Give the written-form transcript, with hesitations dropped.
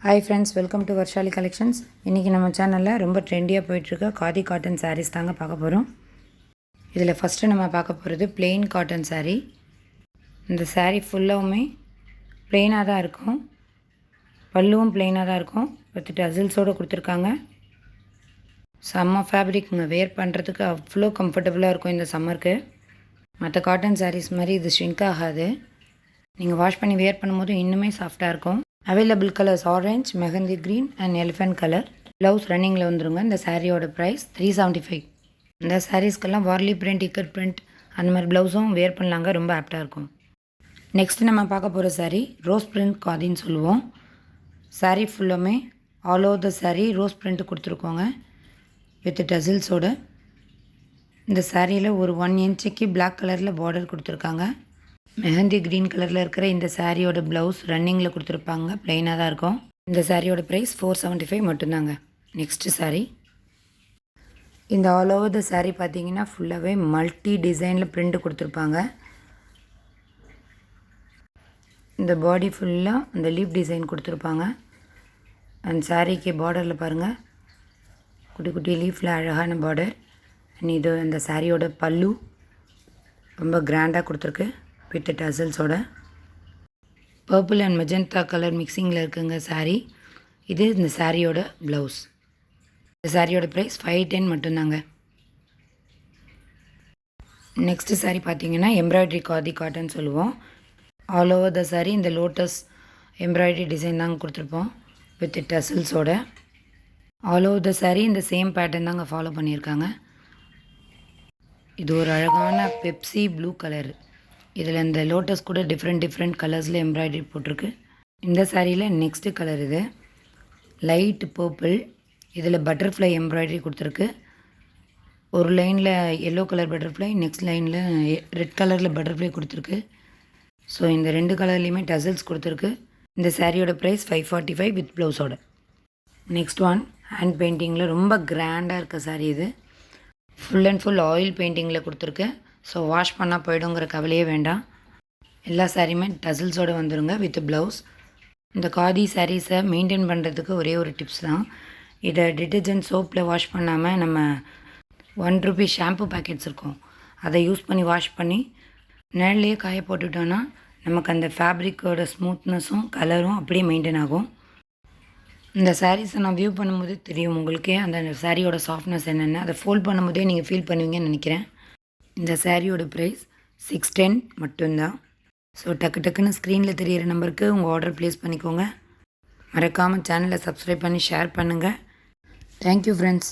Hi friends, welcome to Varshali Collections. இன்றைக்கி நம்ம சேனலில் ரொம்ப ட்ரெண்டியாக போயிட்டுருக்க காதி காட்டன் சாரீஸ் தாங்க பார்க்க போகிறோம். இதில் ஃபஸ்ட்டு நம்ம பார்க்க போகிறது பிளெயின் காட்டன் சாரீ. இந்த சாரீ ஃபுல்லாகவுமே பிளெயினாக தான் இருக்கும், பல்லுவும் பிளெயினாக தான் இருக்கும், வித் டசில்ஸோடு கொடுத்துருக்காங்க. செம்ம ஃபேப்ரிக்ங்க, வேர் பண்ணுறதுக்கு அவ்வளோ கம்ஃபர்டபுளாக இருக்கும் இந்த சம்மருக்கு. மற்ற காட்டன் சாரீஸ் மாதிரி இது ஷ்ரிங்க் ஆகாது, நீங்கள் வாஷ் பண்ணி வேர் பண்ணும்போது இன்னுமே சாஃப்டாக இருக்கும். Available colours orange, mehndi green and elephant colour. Blouse ரன்னிங்கில் வந்துருங்க. இந்த சாரியோட ப்ரைஸ் 375. இந்த சாரீஸ்க்கெல்லாம் வார்லி பிரிண்ட், இக்கட் பிரிண்ட் அந்த மாதிரி ப்ளவுஸும் வேர் பண்ணலாங்க, ரொம்ப ஆப்டாக இருக்கும். நெக்ஸ்ட்டு நம்ம பார்க்க போகிற சாரீ ரோஸ் பிரிண்ட் காதின்னு சொல்லுவோம். சாரீ ஃபுல்லுமே all over the sari rose print கொடுத்துருக்கோங்க வித் டசில்ஸோடு. இந்த சாரியில் ஒரு 1 இன்ச்சுக்கு பிளாக் கலரில் பார்டர் கொடுத்துருக்காங்க. மெஹந்தி க்ரீன் கலரில் இருக்கிற இந்த சாரியோட ப்ளவுஸ் ரன்னிங்கில் கொடுத்துருப்பாங்க, ப்ளைனாக தான் இருக்கும். இந்த சாரியோட ப்ரைஸ் 475 மட்டும்தாங்க. நெக்ஸ்ட்டு சாரீ, இந்த ஆல் ஓவர் த சாரீ பார்த்தீங்கன்னா ஃபுல்லாகவே மல்டி டிசைனில் பிரிண்ட் கொடுத்துருப்பாங்க. இந்த பாடி ஃபுல்லாக இந்த லீப் டிசைன் கொடுத்துருப்பாங்க. அந்த சாரீக்கு பார்டரில் பாருங்கள், குட்டி குட்டி லீஃபில் அழகான பார்டர். அண்ட் இது அந்த சாரியோட பல்லு ரொம்ப கிராண்டாக கொடுத்துருக்கு வித் டசல்ஸோட. பர்பிள் அண்ட் மெஜந்தா கலர் மிக்சிங்கில் இருக்குங்க சாரீ. இது இந்த சாரியோட ப்ளவுஸ். இந்த சாரியோட ப்ரைஸ் 510 மட்டும்தாங்க. நெக்ஸ்ட்டு சாரீ பார்த்தீங்கன்னா எம்ப்ராய்டரி காதி காட்டன் சொல்லுவோம். ஆல் ஓவர் த சாரீ இந்த லோட்டஸ் எம்ப்ராய்டரி டிசைன் தாங்க கொடுத்துருப்போம் வித் டசல்ஸோட. ஆல் ஓவர் த சாரீ இந்த சேம் பேட்டர்ன் தாங்க ஃபாலோ பண்ணியிருக்காங்க. இது ஒரு அழகான பெப்சி ப்ளூ கலர். இதில் இந்த லோட்டஸ் கூட டிஃப்ரெண்ட் கலர்ஸில் எம்ப்ராய்டரி போட்டிருக்கு. இந்த சாரியில் நெக்ஸ்ட்டு கலர் இது லைட் பர்பிள். இதில் பட்டர்ஃப்ளை எம்ப்ராய்டரி கொடுத்துருக்கு. ஒரு லைனில் எல்லோ கலர் பட்டர்ஃப்ளை, நெக்ஸ்ட் லைனில் ரெட் கலரில் பட்டர்ஃப்ளை கொடுத்துருக்கு. ஸோ இந்த 2 கலர்லேயுமே டசல்ஸ் கொடுத்துருக்கு. இந்த சாரியோட ப்ரைஸ் 545 வித் ப்ளவுஸோட. நெக்ஸ்ட் ஒன் ஹேண்ட் பெயிண்டிங்கில் ரொம்ப கிராண்டாக இருக்க சாரீ. இது ஃபுல் அண்ட் ஃபுல் ஆயில் பெயிண்டிங்கில் கொடுத்துருக்கு. ஸோ வாஷ் பண்ணால் போய்டுங்கிற கவலையே வேண்டாம். எல்லா சாரியுமே டசில்ஸோடு வந்துடுங்க வித் ப்ளவுஸ். இந்த காதி சாரீஸை மெயின்டைன் பண்ணுறதுக்கு ஒரே ஒரு டிப்ஸ் தான். இதை டிட்டர்ஜென்ட் சோப்பில் வாஷ் பண்ணாமல் நம்ம 1 ரூபி ஷாம்பு பேக்கெட்ஸ் இருக்கும், அதை யூஸ் பண்ணி வாஷ் பண்ணி நிழல்லையே காய போட்டுட்டோன்னா நமக்கு அந்த ஃபேப்ரிக்கோட ஸ்மூத்னஸும் கலரும் அப்படியே மெயின்டைன் ஆகும். இந்த சாரீஸை நான் வியூ பண்ணும்போது தெரியும் உங்களுக்கே அந்த சாரியோட சாஃப்ட்னஸ் என்னென்ன. அதை ஃபோல்ட் பண்ணும்போதே நீங்கள் ஃபீல் பண்ணுவீங்கன்னு நினைக்கிறேன். இந்த சாரியோட ப்ரைஸ் 610 மட்டும்தான். ஸோ டக்குன்னு ஸ்க்ரீனில் தெரிகிற நம்பருக்கு உங்கள் ஆர்டர் ப்ளேஸ் பண்ணிக்கோங்க. மறக்காமல் சேனலை சப்ஸ்கிரைப் பண்ணி ஷேர் பண்ணுங்கள். Thank you friends.